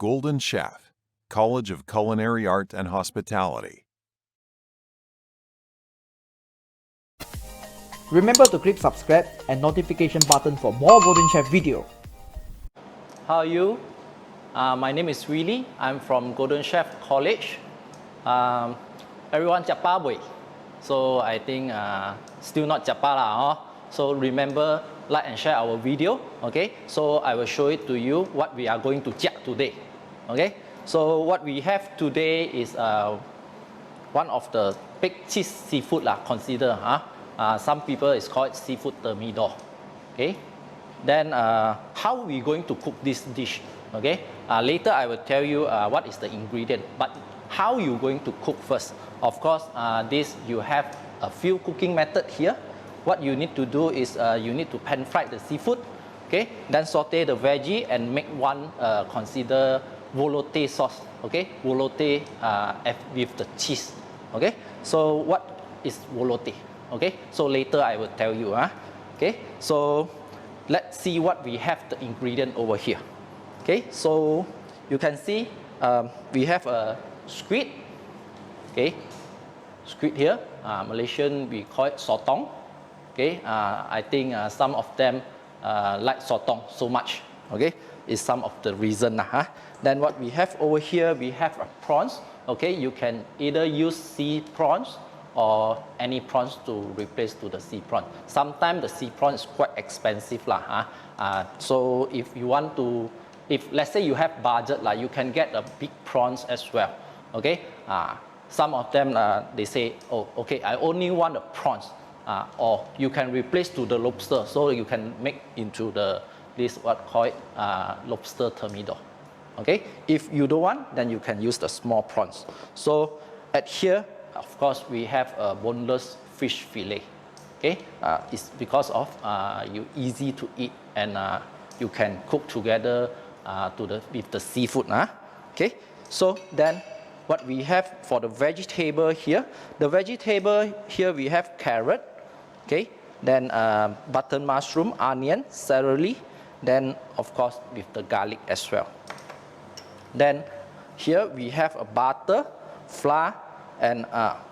Golden Chef, College of Culinary Art and Hospitality. Remember to click subscribe and notification button for more Golden Chef video. How are you? My name is Willy. I'm from Golden Chef College. Everyone Japa boy. So I think still not Japa lah. So remember, like and share our video. Okay. So I will show it to you what we are going to jia today. Okay. So what we have today is one of the big cheese seafood lah. Consider some people is called seafood Thermidor. Okay. Then how we going to cook this dish? Okay. Later I will tell you what is the ingredient. But how you going to cook first? Of course, this you have a few cooking method here. What you need to do is you need to pan fry the seafood. Okay. Then saute the veggie and make one consider velouté sauce. Okay. Velouté with the cheese. Okay. So what is velouté? Okay. So later I will tell you. Okay. So let's see what we have the ingredient over here. Okay, so you can see we have a squid. Okay, squid here. Malaysian we call it sotong. Okay, I think some of them like sotong so much. Okay, is some of the reason. Then what we have over here, we have prawns. Okay, you can either use sea prawns or any prawns to replace to the sea prawn. Sometimes the sea prawn is quite expensive lah. So if you want to, if let's say you have budget lah, you can get a big prawns as well. Okay. Some of them they say, oh, okay, I only want the prawns, or you can replace to the lobster, so you can make into the this what call it lobster Thermidor. Okay. If you don't want, then you can use the small prawns. So at here, of course, we have a boneless fish fillet. Okay, it's because of you easy to eat and you can cook together with the seafood. Okay, so then what we have for the vegetable here, the vegetable here we have carrot. Okay, then button mushroom, onion, celery, then of course with the garlic as well. Then here we have a butter, flour. And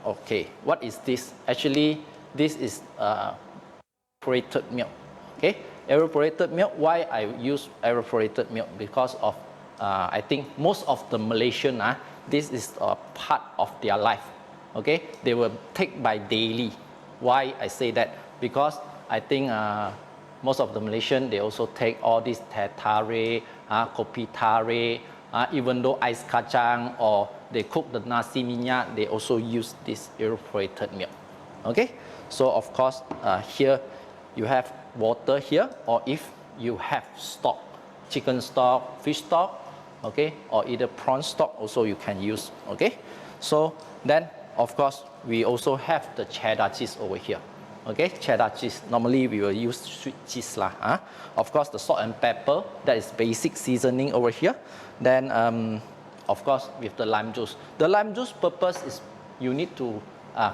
okay, what is this? Actually, this is evaporated milk. Okay, evaporated milk. Why I use evaporated milk? Because of I think most of the Malaysian this is a part of their life. Okay, they will take by daily. Why I say that? Because I think most of the Malaysian they also take all this teh tarik, kopi tarik, even though ice kacang or they cook the nasi minyak, they also use this evaporated milk. Okay, so of course here you have water here, or if you have stock, chicken stock, fish stock, okay, or either prawn stock also you can use. Okay, so then of course we also have the cheddar cheese over here. Okay, cheddar cheese. Normally we will use sweet cheese lah. Of course the salt and pepper, that is basic seasoning over here. Then of course with the lime juice. The lime juice purpose is you need to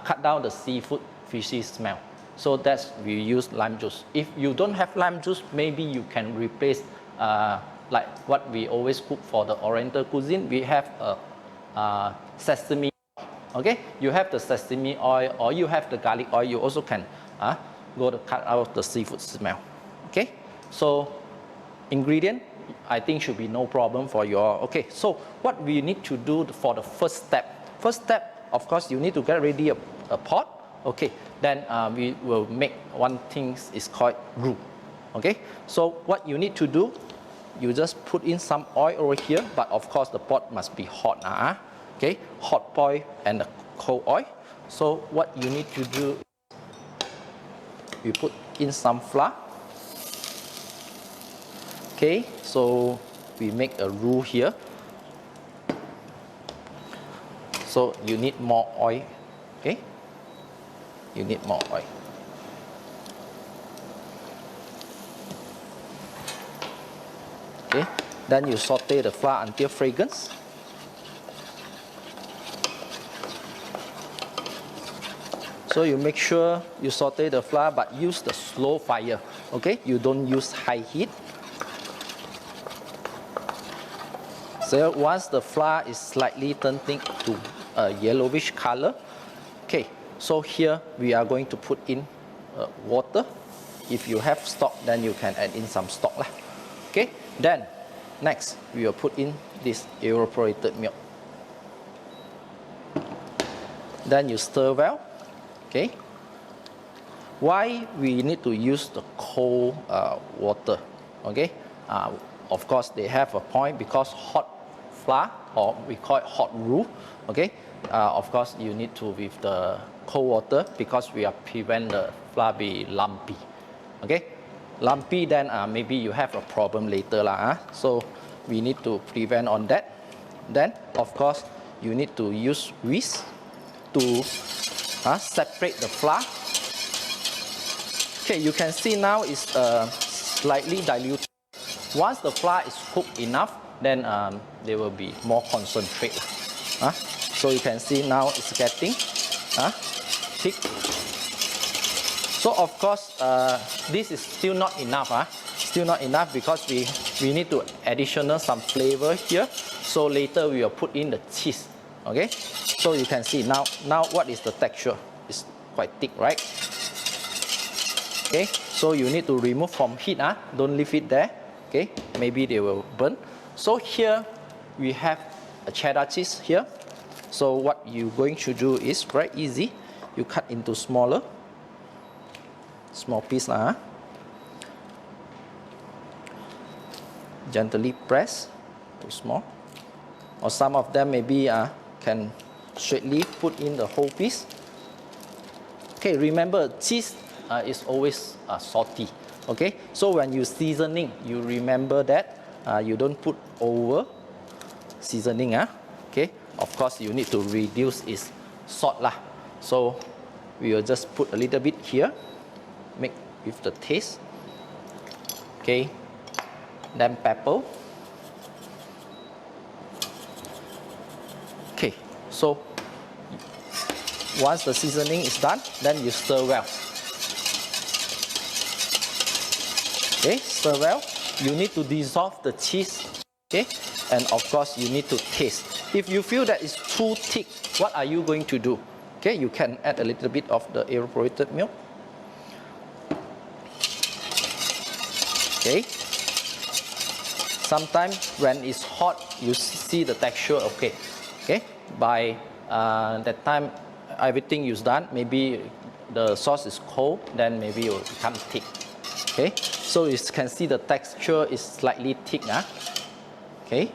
cut down the seafood fishy smell. So that's we use lime juice. If you don't have lime juice, maybe you can replace like what we always cook for the Oriental cuisine. We have sesame. Okay, you have the sesame oil or you have the garlic oil. You also can go to cut out the seafood smell. Okay, so ingredient I think should be no problem for you all. Okay, so what we need to do for the first step. First step, of course, you need to get ready a pot. Okay, then we will make one thing is called roux. Okay, so what you need to do, you just put in some oil over here, but of course the pot must be hot. Okay, hot oil and the cold oil. So what you need to do, you put in some flour. Okay, so we make a roux here. So you need more oil. Okay, you need more oil. Okay, then you saute the flour until fragrance. So you make sure you saute the flour, but use the slow fire. Okay, you don't use high heat. So once the flour is slightly turning to a yellowish color, okay, so here we are going to put in water. If you have stock, then you can add in some stock lah. Okay, then next we will put in this evaporated milk. Then you stir well. Okay. Why we need to use the cold water? Okay. Of course, they have a point because hot flour, or we call it hot roux. Okay. Of course, you need to with the cold water because we are prevent the flour be lumpy. Okay. Lumpy, then maybe you have a problem later lah. So we need to prevent on that. Then of course you need to use whisk to separate the flour. Okay, you can see now it's slightly diluted. Once the flour is cooked enough, then they will be more concentrate. So you can see now it's getting thick. So of course this is still not enough. Still not enough because we need to additional some flavor here. So later we will put in the cheese. Okay, so you can see now what is the texture? It's quite thick, right? Okay, so you need to remove from heat. Don't leave it there. Okay, maybe they will burn. So here we have a cheddar cheese here. So what you're going to do is very easy. You cut into small piece lah. Gently press to small, or some of them maybe can straightly put in the whole piece. Okay, remember cheese is always salty. Okay, so when you seasoning, you remember that you don't put over seasoning. Okay, of course you need to reduce its salt lah. So we will just put a little bit here, make with the taste. Okay, then pepper. Okay, so once the seasoning is done, then you stir well. Okay, stir well. You need to dissolve the cheese. Okay, and of course you need to taste. If you feel that it's too thick, what are you going to do? Okay, you can add a little bit of the evaporated milk. Okay. Sometimes when it's hot, you see the texture. Okay. Okay. By that time, everything is done. Maybe the sauce is cold, then maybe it will become thick. Okay. So you can see the texture is slightly thick. Okay.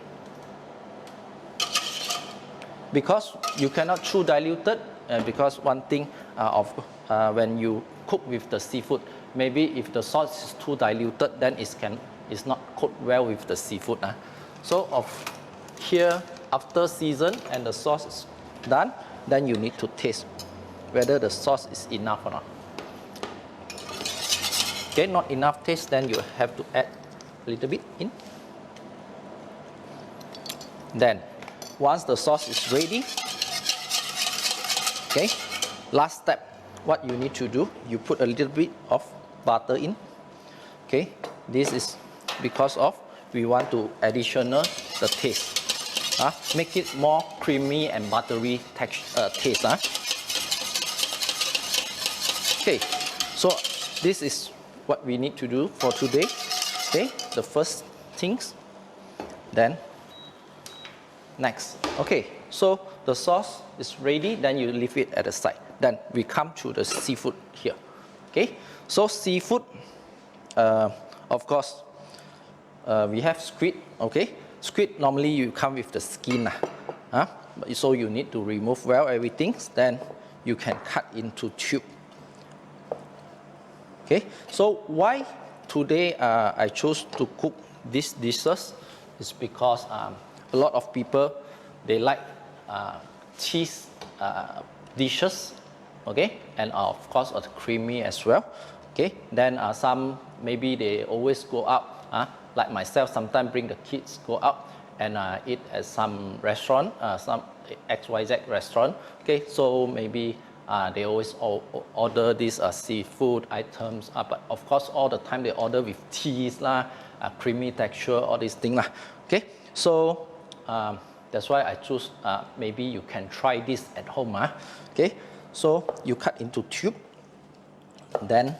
Because you cannot too diluted, because one thing when you cook with the seafood, maybe if the sauce is too diluted, then it's not cooked well with the seafood. So here, after season and the sauce is done, then you need to taste whether the sauce is enough or not. Okay, not enough taste, then you have to add a little bit in. Then, once the sauce is ready, okay, last step, what you need to do, you put a little bit of butter in. Okay, this is because of we want to additional the taste. Make it more creamy and buttery taste. Okay, so this is what we need to do for today. Okay, the first things, then next. Okay, so the sauce is ready, then you leave it at the side. Then we come to the seafood here. Okay, so seafood, of course, we have squid. Okay, squid normally you come with the skin. So you need to remove well everything. Then you can cut into tube. Okay, so why today I chose to cook these dishes is because a lot of people, they like cheese dishes, okay, and of course creamy as well. Okay, then some maybe they always go out, like myself, sometimes bring the kids go out and eat at some restaurant, some XYZ restaurant. Okay, so maybe they always order these seafood items, but of course all the time they order with cheese, creamy texture, all these things. Okay, so that's why I choose, maybe you can try this at home. Okay, so you cut into tube, then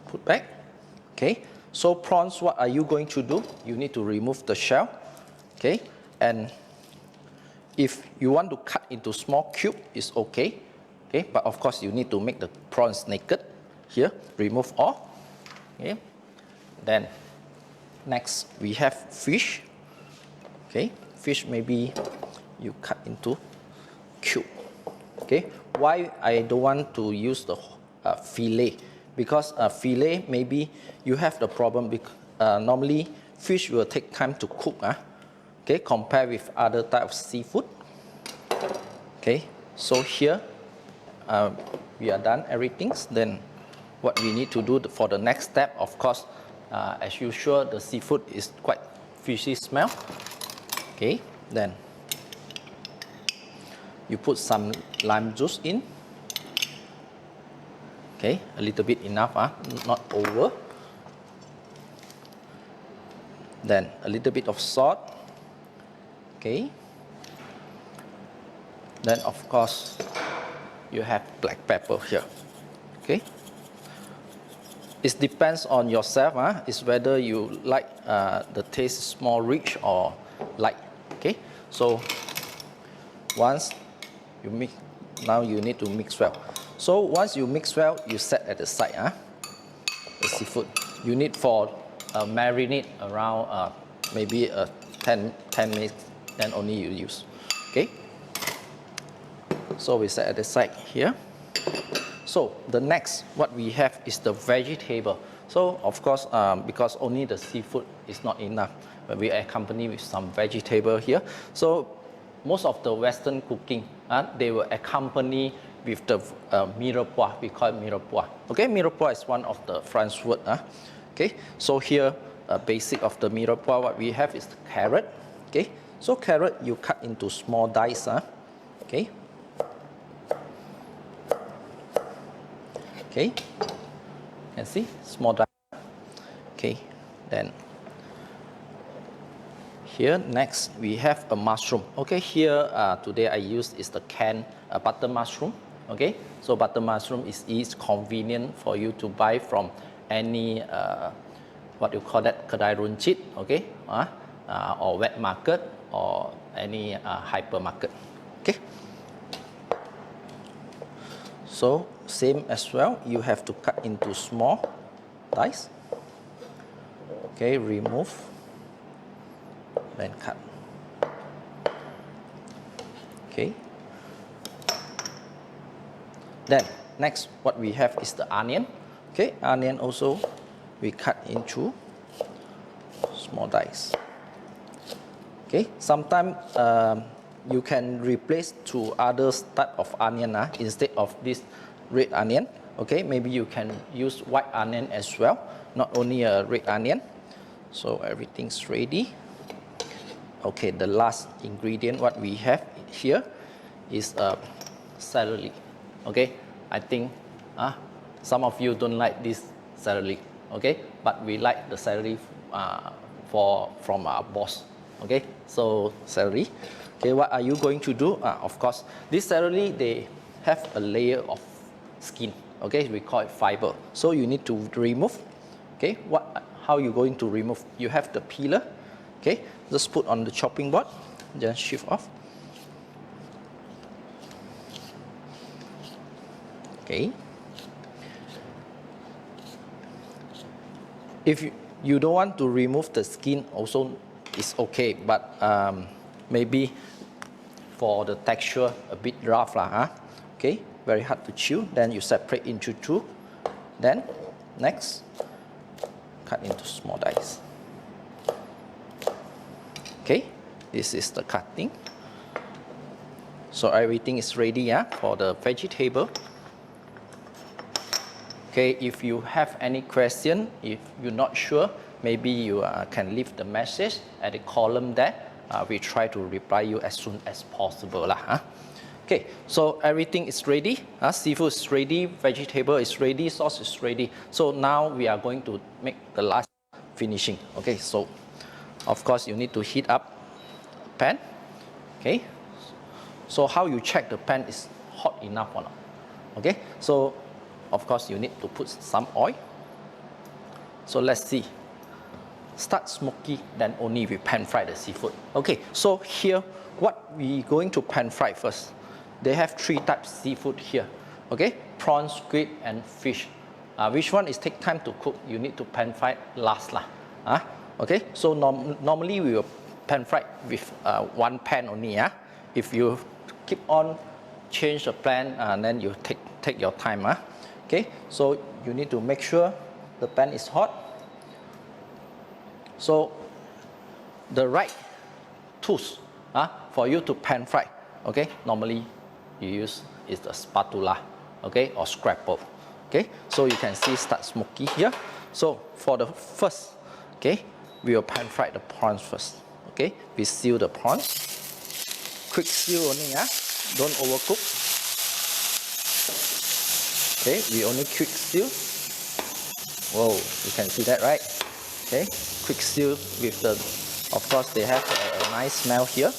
put back. Okay, so prawns, what are you going to do? You need to remove the shell. Okay, and if you want to cut into small cube, it's okay. Okay, but of course you need to make the prawns naked. Here, remove all. Okay, then next we have fish. Okay, fish maybe you cut into cube. Okay, why I don't want to use the fillet? Because fillet, maybe you have the problem because normally fish will take time to cook. Okay, compare with other type of seafood. Okay, so here we are done everything. Then what we need to do for the next step, of course, as usual, the seafood is quite fishy smell. Okay, then you put some lime juice in. Okay, a little bit enough, not over. Then a little bit of salt. Okay. Then of course you have black pepper here. Okay. It depends on yourself. It's whether you like the taste more rich or light. Okay. So once you mix, now you need to mix well. So once you mix well, you set at the side. The seafood you need for marinate around maybe 10 minutes. Then only you use. Okay. So we set at the side here. So the next what we have is the vegetable. So of course, because only the seafood is not enough, but we accompany with some vegetable here. So most of the Western cooking, they will accompany with the Mirepoix. We call it Mirepoix. Okay, Mirepoix is one of the French word. Okay, so here basic of the Mirepoix, what we have is the carrot. Okay, so carrot you cut into small dice. Okay. Okay, you can see small dice. Okay, then here next we have a mushroom. Okay, here today I use is the canned butter mushroom. Okay, so butter mushroom is convenient for you to buy from any what you call that, kedai runcit. Okay, or wet market or any hypermarket. Okay. So same as well, you have to cut into small dice. Okay, remove, then cut. Okay. Then next what we have is the onion. Okay, onion also we cut into small dice. Okay, sometimes you can replace to other type of onion instead of this red onion. Okay, maybe you can use white onion as well, not only a red onion. So everything's ready. Okay, the last ingredient what we have here is celery. Okay, I think some of you don't like this celery. Okay, but we like the celery from our boss. Okay, so celery. Okay, what are you going to do? Of course, this celery, they have a layer of skin. Okay, we call it fiber. So you need to remove. Okay, how you going to remove? You have the peeler. Okay, just put on the chopping board, just shift off. Okay. If you don't want to remove the skin, also it's okay, but maybe for the texture a bit rough okay, very hard to chew. Then you separate into two. Then next, cut into small dice. Okay, this is the cutting. So everything is ready for the vegetable. Okay, if you have any question, if you're not sure, maybe you can leave the message at the column there. We try to reply you as soon as possible. Okay, so everything is ready. Seafood is ready, vegetable is ready, sauce is ready. So now we are going to make the last finishing. Okay, so of course you need to heat up pan. Okay, so how you check the pan is hot enough or not? Okay, so of course you need to put some oil. So let's see. Start smoky, then only we pan fry the seafood. Okay, so here what we going to pan fry first? They have 3 types seafood here. Okay, prawns, squid, and fish. Which one is take time to cook? You need to pan fry last lah. Okay, so normally we will pan fry with 1 pan only. If you keep on change the pan, then you take your time. Okay, so you need to make sure the pan is hot. So the right tools for you to pan fry, okay, normally you use is the spatula, okay, or scraper. Okay, so you can see start smoky here. So for the first, okay, we will pan fry the prawns first. Okay, we seal the prawns. Quick seal only, don't overcook. Okay, we only quick seal. Whoa, you can see that, right? Okay, quick seal with the, of course they have a nice smell here.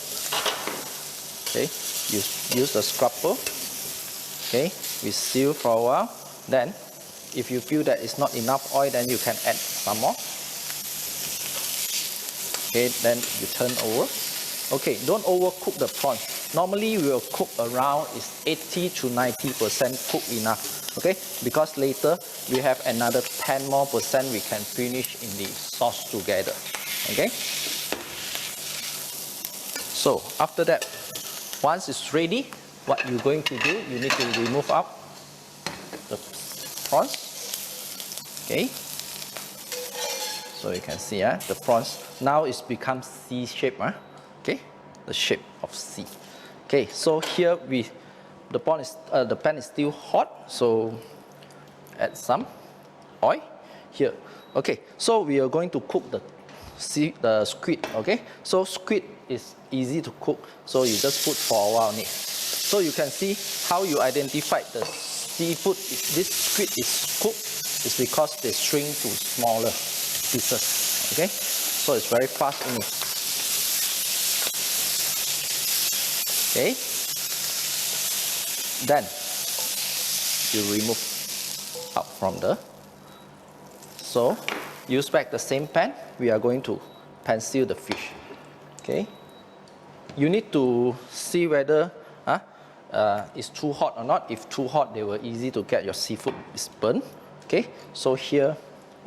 Okay, use the scraper. Okay, we seal for a while. Then, if you feel that it's not enough oil, then you can add some more. Okay, then you turn over. Okay, don't overcook the prawns. Normally we will cook around is 80 to 90% cooked enough. Okay, because later we have another 10% more we can finish in the sauce together. Okay, so after that, once it's ready, what you're going to do, you need to remove out the prawns. Okay, so you can see the prawns now it's become C shape. Okay, the shape of C. Okay, so here the pan is still hot, so add some oil here. Okay, so we are going to cook the squid. Okay, so squid is easy to cook, so you just put for a while only. So you can see how you identify the seafood. If this squid is cooked, it's because they shrink to smaller pieces. Okay, so it's very fast only. Okay, then you remove out from the. So use back the same pan. We are going to pan seal the fish. Okay, you need to see whether it's too hot or not. If too hot, they will easy to get your seafood is burnt. Okay, so here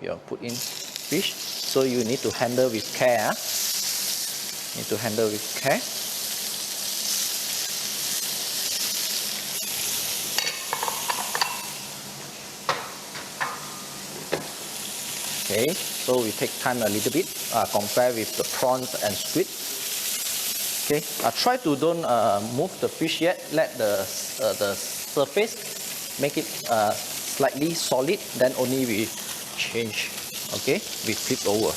you put in fish. So you need to handle with care. Need to handle with care. Okay, so we take time a little bit, compare with the prawns and squid. Okay, try to don't move the fish yet. Let the surface make it slightly solid. Then only we change. Okay, we flip over.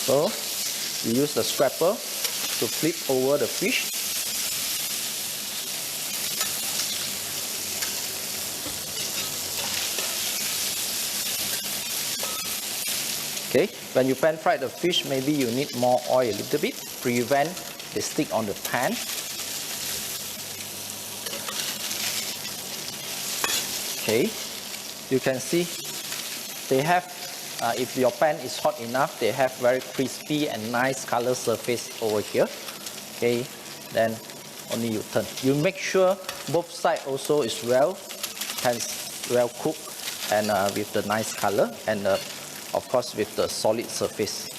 So we use the scraper to flip over the fish. Okay, when you pan fry the fish, maybe you need more oil a little bit, prevent they stick on the pan. Okay, you can see they have, if your pan is hot enough, they have very crispy and nice color surface over here. Okay, then only you turn. You make sure both sides also is well cooked and with the nice color and of course with the solid surface.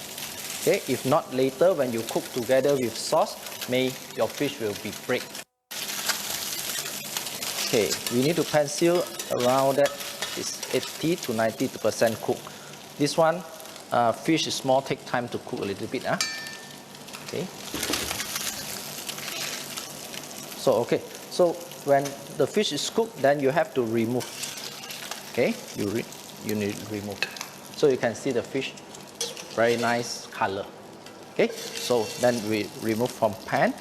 Okay, if not later when you cook together with sauce, your fish will be break. Okay, we need to pan seal around that is 80 to 90% cooked. This one, fish is more take time to cook a little bit. Okay. So when the fish is cooked, then you have to remove. Okay, you need to remove. So you can see the fish, very nice color. Okay, so then we remove from pan.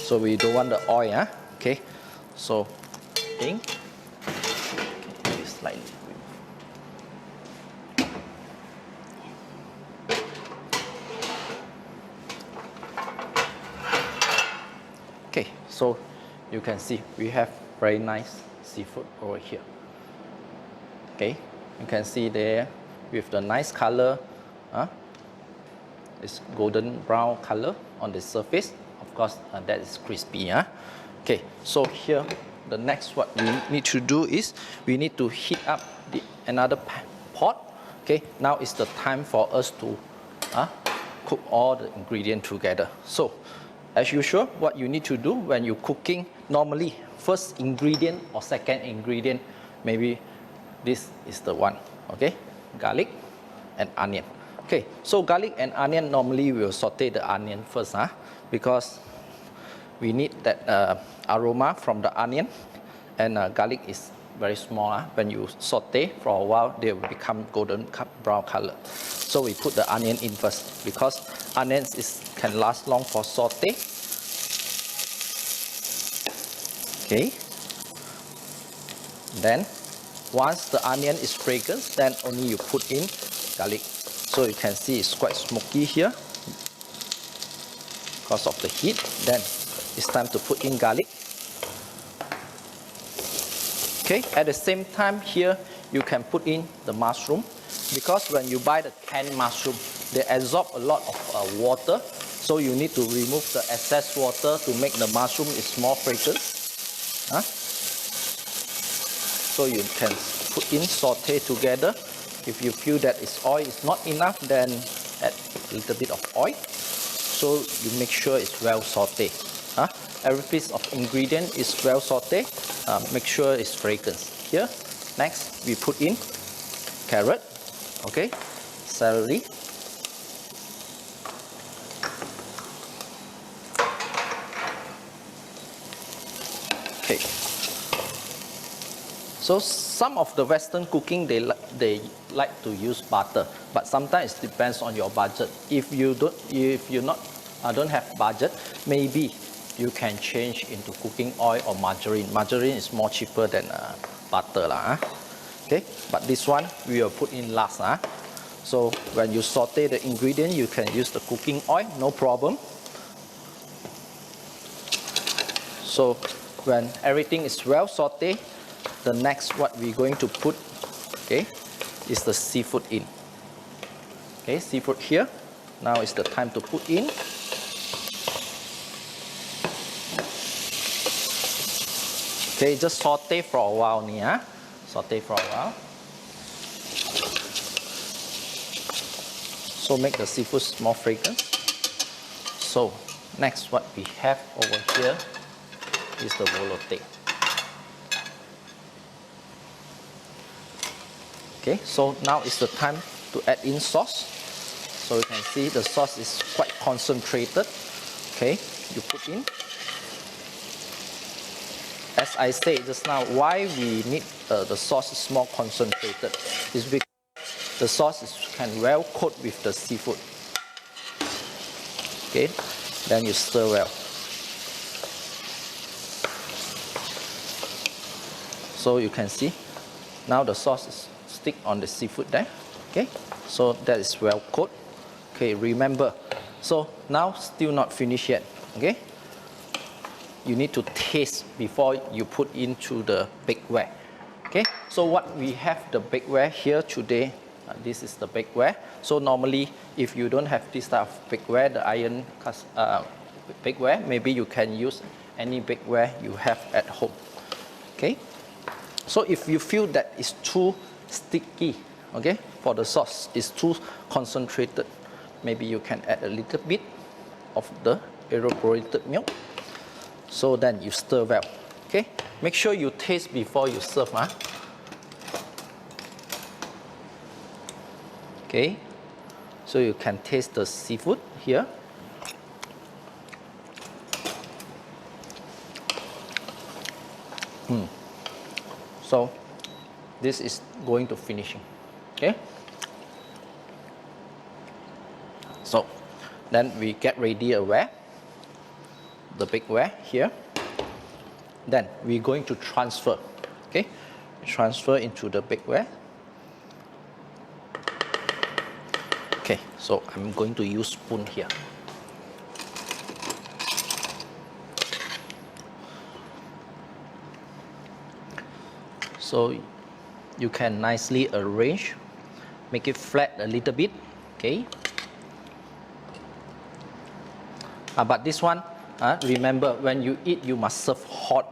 So we don't want the oil, okay? So, So you can see we have very nice seafood over here. Okay, you can see there with the nice color, it's golden brown color on the surface. Of course, that is crispy. Okay, so here the next what we need to do is we need to heat up another pot. Okay, now is the time for us to cook all the ingredients together. So as usual, what you need to do when you're cooking, normally first ingredient or second ingredient, maybe this is the one. Okay, garlic and onion. Okay, so garlic and onion, normally we will saute the onion first, because we need that aroma from the onion, and garlic is very small. When you saute for a while, they will become golden brown color. So we put the onion in first because onions can last long for saute. Okay. Then once the onion is fragrant, then only you put in garlic. So you can see it's quite smoky here because of the heat. Then it's time to put in garlic. Okay, at the same time here you can put in the mushroom, because when you buy the canned mushroom, they absorb a lot of water, so you need to remove the excess water to make the mushroom is more fragrant. So you can put in, saute together. If you feel that oil is not enough, then add a little bit of oil. So you make sure it's well sauteed. Every piece of ingredient is well sauteed. Make sure it's fragrant. Here, next we put in carrot, okay, celery, okay. So some of the Western cooking, they like to use butter, but sometimes it depends on your budget. If you don't have budget, maybe you can change into cooking oil or margarine. Margarine is more cheaper than butter Okay, but this one we will put in last. So when you saute the ingredient, you can use the cooking oil, no problem. So when everything is well sauteed, the next what we're going to put, okay, is the seafood in. Okay, seafood here. Now is the time to put in. Okay, just saute for a while, saute for a while. So make the seafood more fragrant. So next what we have over here is the volotte. Okay, so now is the time to add in sauce. So you can see the sauce is quite concentrated. Okay, you put in. As I said just now, why we need the sauce is more concentrated is because the sauce can well coat with the seafood. Okay, then you stir well. So you can see now the sauce is stick on the seafood there. Okay, so that is well coated. Okay, remember, so now still not finished yet. Okay, you need to taste before you put into the bakeware. Okay, so what we have the bakeware here today, this is the bakeware. So normally if you don't have this type of bakeware, the iron bakeware, maybe you can use any bakeware you have at home. Okay, so if you feel that it's too sticky, okay, for the sauce is too concentrated, maybe you can add a little bit of the evaporated milk. So then you stir well. Okay, make sure you taste before you serve. Okay, so you can taste the seafood here. So this is going to finishing. Okay, so then we get ready the bakeware here. Then we're going to transfer. Okay, transfer into the bakeware. Okay, so I'm going to use spoon here. So you can nicely arrange, make it flat a little bit, okay? But this one, remember when you eat, you must serve hot.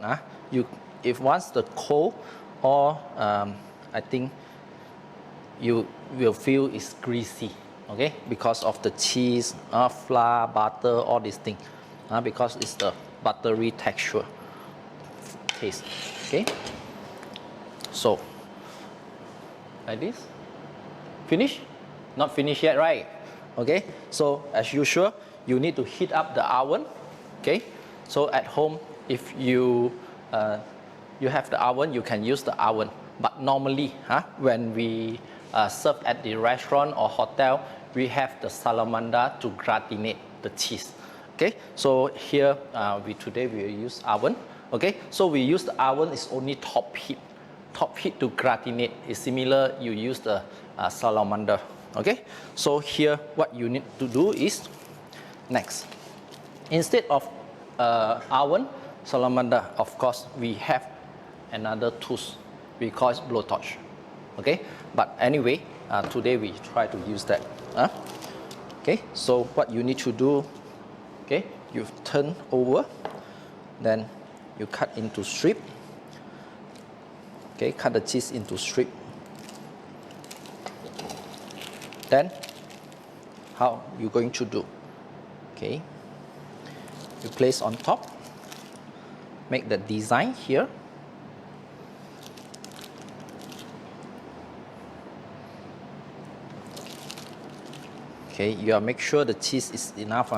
If once the cold, or I think you will feel it's greasy, okay? Because of the cheese, flour, butter, all these things, because it's the buttery texture taste, okay? So, like this. Finish? Not finished yet, right? Okay, so as usual, you need to heat up the oven, okay? So at home, if you have the oven, you can use the oven. But normally, when we serve at the restaurant or hotel, we have the salamander to gratinate the cheese. Okay, so here today we will use oven. Okay, so we use the oven is only top heat. Top heat to gratinate is similar. You use the salamander. Okay, so here what you need to do is next. Instead of oven, salamander, of course, we have another tools. We call it blowtorch. Okay, but anyway, today we try to use that. Okay, so what you need to do, okay, you turn over, then you cut into strip. Okay, cut the cheese into strip. Then, how you going to do? Okay, you place on top, make the design here. Okay, you make sure the cheese is enough.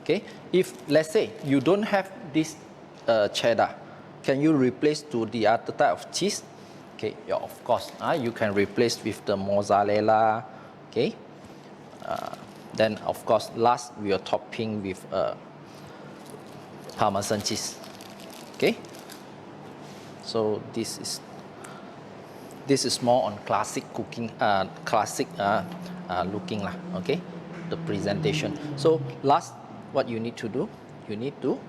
Okay, if let's say you don't have this cheddar, can you replace to the other type of cheese? Okay, yeah, of course. You can replace with the mozzarella. Okay, then of course last we are topping with Parmesan cheese. Okay, so this is more on classic cooking, looking lah. Okay, the presentation. So last, what you need to do, you need to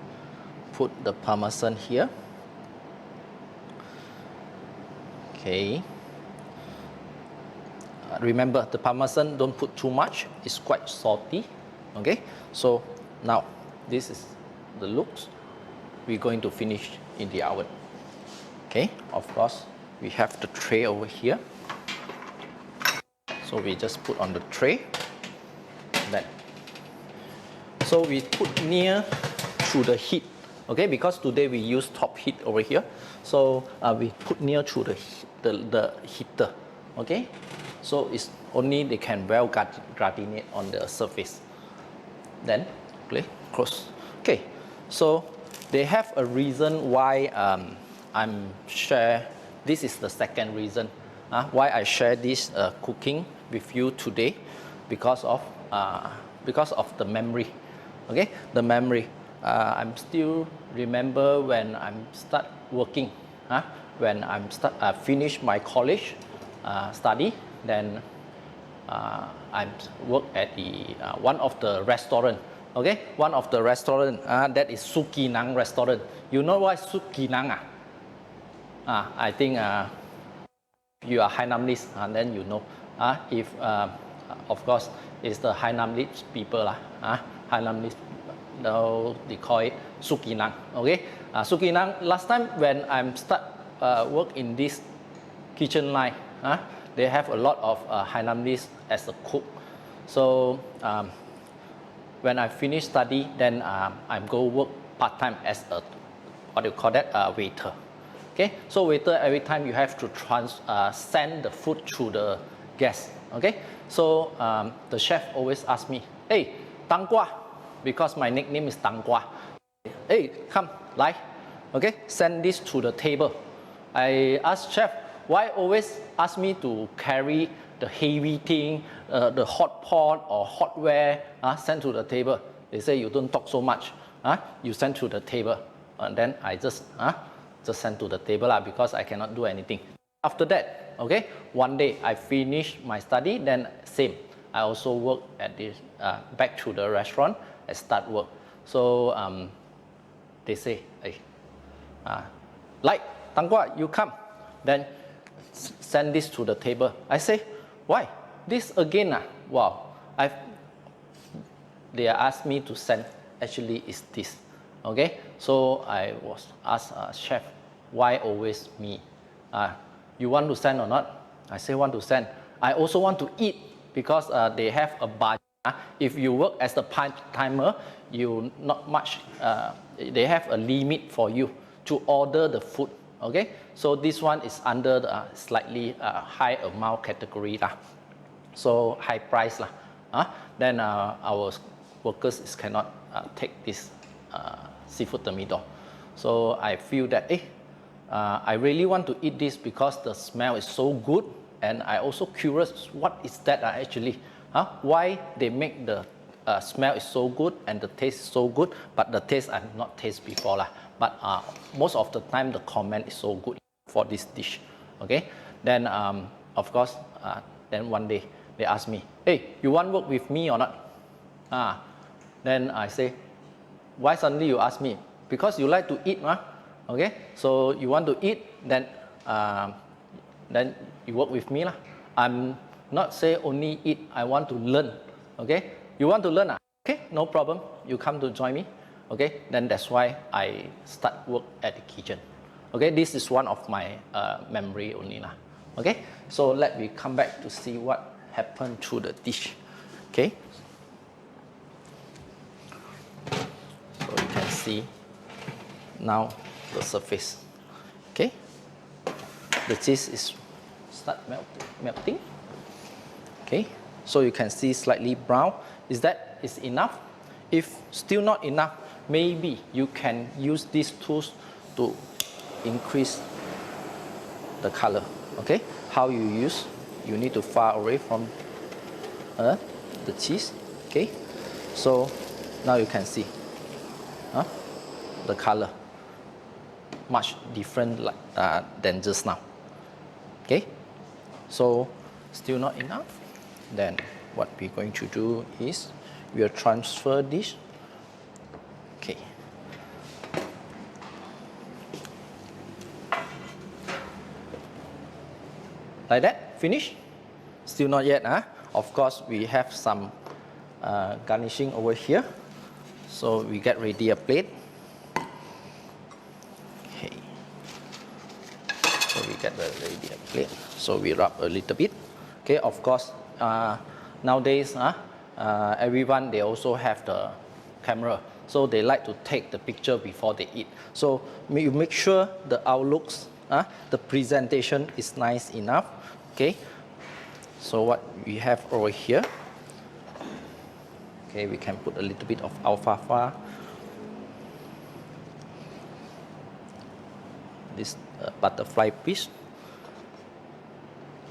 put the Parmesan here. Okay. Remember, the Parmesan don't put too much. It's quite salty. Okay. So now this is the looks. We're going to finish in the oven. Okay. Of course, we have the tray over here. So we just put on the tray. Then, so we put near to the heat. Okay, because today we use top heat over here. So we put near to the heater. Okay, so it's only they can well gratinate on the surface. Then, okay, close. Okay, so they have a reason why I'm share. This is the second reason why I share this cooking with you today, because of the memory. Okay, the memory. I'm still remember when I'm start working. When I finish my college study, then I work at the one of the restaurant. Okay, one of the restaurant that is Sukinang restaurant. You know what Sukinang? I think you are Hainanese, and then you know. If of course it's the Hainanese people Hainanese. Now they call it Sukinang. Okay, Sukinang. Last time when I'm start work in this kitchen line, they have a lot of Hainanese as a cook. So when I finish study, then I go work part time as a waiter. Okay, so waiter, every time you have to send the food to the guests. Okay, so the chef always ask me, "Hey, Tanggua," because my nickname is Tanggua. "Hey, come, lai, okay, send this to the table." I asked chef, why always ask me to carry the heavy thing, the hot pot or hotware, send to the table? They say, you don't talk so much, you send to the table. And then I just send to the table because I cannot do anything. After that, okay, one day I finish my study, then same. I also work at this, back to the restaurant, I start work. So they say, hey, like, Tanggua, you come. then send this to the table. I say, why? This again, wow. They asked me to send, actually is this, okay? So I was asked, chef, why always me? You want to send or not? I say want to send. I also want to eat because they have a budget. If you work as a part-timer, you not much, they have a limit for you to order the food, okay? So this one is under the slightly high amount category. So high price. Then our workers cannot take this seafood thermidor. So I feel that, I really want to eat this because the smell is so good, and I also curious what is that actually. Why they make the smell is so good and the taste is so good, but the taste I've not tasted before. But most of the time the comment is so good for this dish. Okay. Then of course, then one day they ask me, hey, you want to work with me or not? Then I say, why suddenly you ask me? Because you like to eat, okay? So you want to eat, then you work with me. I'm not say only eat, I want to learn, okay? You want to learn? Okay, no problem. You come to join me, okay? Then that's why I start work at the kitchen. Okay, this is one of my memory only. Okay, so let me come back to see what happened to the dish. Okay. So you can see now the surface. Okay, the cheese is start melting. Okay, so you can see slightly brown. Is that enough? If still not enough, maybe you can use these tools to increase the color. Okay, how you use? You need to far away from the cheese. Okay, so now you can see the color much different than just now. Okay, so still not enough. Then what we're going to do is we'll transfer this. Okay. Like that, finish? Still not yet, Of course, we have some garnishing over here. So we get ready a plate. Okay. So we get ready a plate. So we rub a little bit. Okay, of course, nowadays, everyone, they also have the camera. So they like to take the picture before they eat. So you make sure the outlooks, the presentation is nice enough. Okay, so what we have over here, okay, we can put a little bit of alfalfa, this butterfly piece.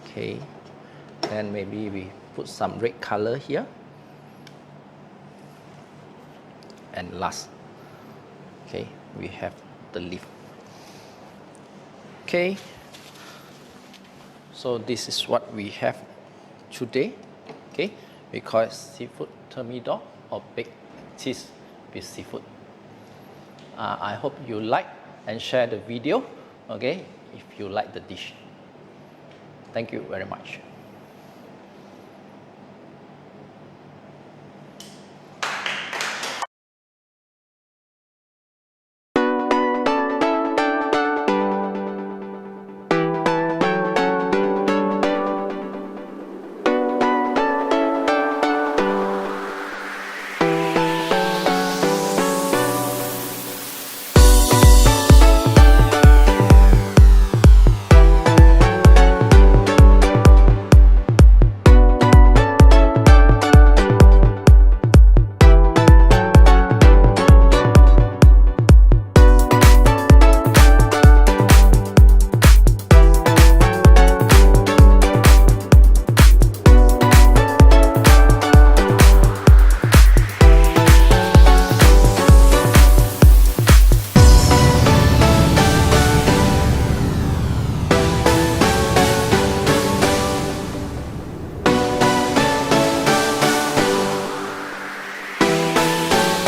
Okay, then maybe we put some red color here, and last, okay, we have the leaf. Okay. So this is what we have today. Okay, we call it seafood thermidor or baked cheese with seafood. I hope you like and share the video. Okay, if you like the dish. Thank you very much.